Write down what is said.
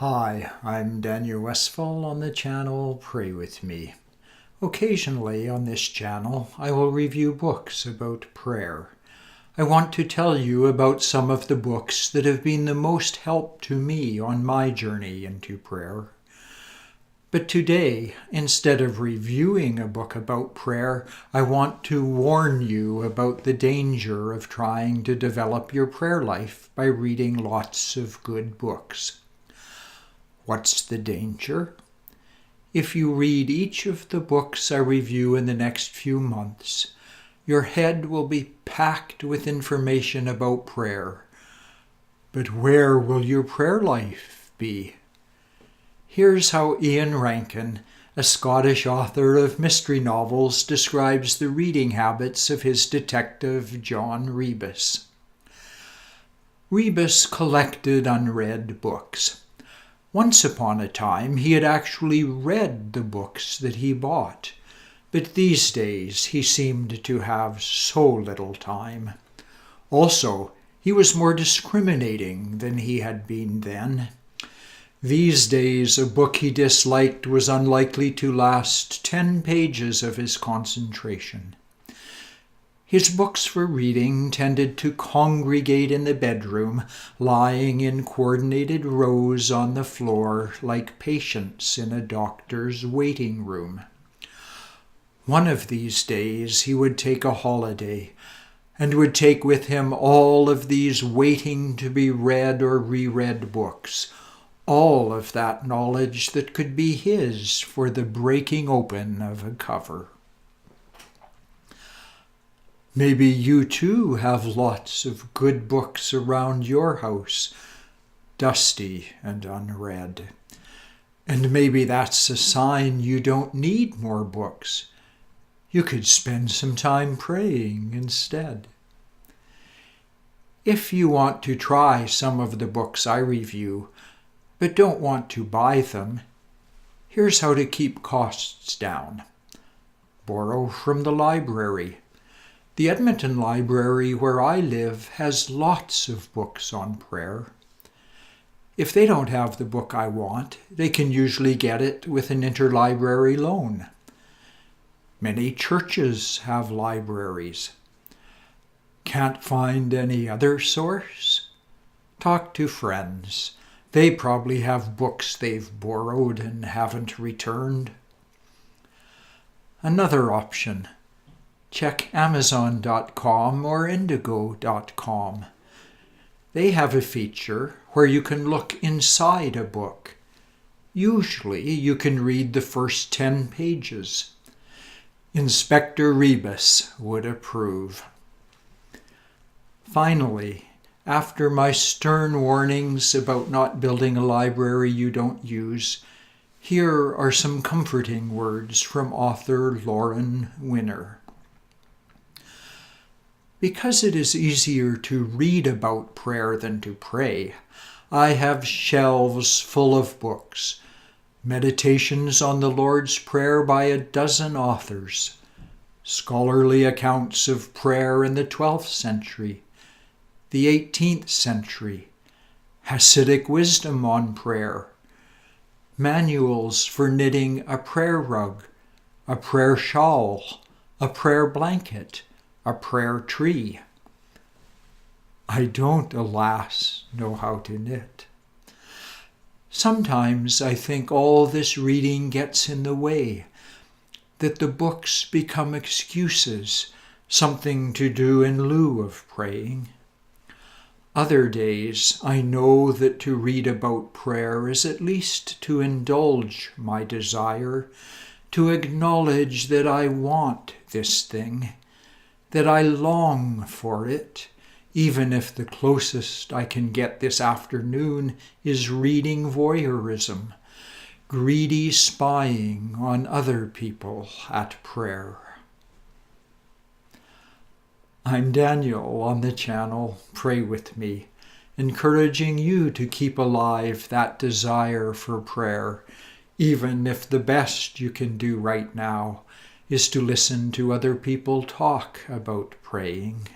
Hi, I'm Daniel Westfall on the channel Pray With Me. Occasionally on this channel I will review books about prayer. I want to tell you about some of the books that have been the most help to me on my journey into prayer. But today, instead of reviewing a book about prayer, I want to warn you about the danger of trying to develop your prayer life by reading lots of good books. What's the danger? If you read each of the books I review in the next few months, your head will be packed with information about prayer. But where will your prayer life be? Here's how Ian Rankin, a Scottish author of mystery novels, describes the reading habits of his detective John Rebus. Rebus collected unread books. Once upon a time, he had actually read the books that he bought, but these days he seemed to have so little time. Also, he was more discriminating than he had been then. These days, a book he disliked was unlikely to last 10 pages of his concentration. His books for reading tended to congregate in the bedroom, lying in coordinated rows on the floor like patients in a doctor's waiting room. One of these days he would take a holiday and would take with him all of these waiting to be read or reread books, all of that knowledge that could be his for the breaking open of a cover. Maybe you too have lots of good books around your house, dusty and unread. And maybe that's a sign you don't need more books. You could spend some time praying instead. If you want to try some of the books I review, but don't want to buy them, here's how to keep costs down. Borrow from the library. The Edmonton Library where I live has lots of books on prayer. If they don't have the book I want, they can usually get it with an interlibrary loan. Many churches have libraries. Can't find any other source? Talk to friends. They probably have books they've borrowed and haven't returned. Another option. Check Amazon.com or Indigo.com. They have a feature where you can look inside a book. Usually you can read the first 10 pages. Inspector Rebus would approve. Finally, after my stern warnings about not building a library you don't use, here are some comforting words from author Lauren Winner. Because it is easier to read about prayer than to pray, I have shelves full of books, meditations on the Lord's Prayer by a dozen authors, scholarly accounts of prayer in the 12th century, the 18th century, Hasidic wisdom on prayer, manuals for knitting a prayer rug, a prayer shawl, a prayer blanket, a prayer tree. I don't, alas, know how to knit. Sometimes I think all this reading gets in the way, that the books become excuses, something to do in lieu of praying. Other days I know that to read about prayer is at least to indulge my desire, to acknowledge that I want this thing, that I long for it, even if the closest I can get this afternoon is reading voyeurism, greedy spying on other people at prayer. I'm Daniel on the channel Pray With Me, encouraging you to keep alive that desire for prayer, even if the best you can do right now is to listen to other people talk about praying.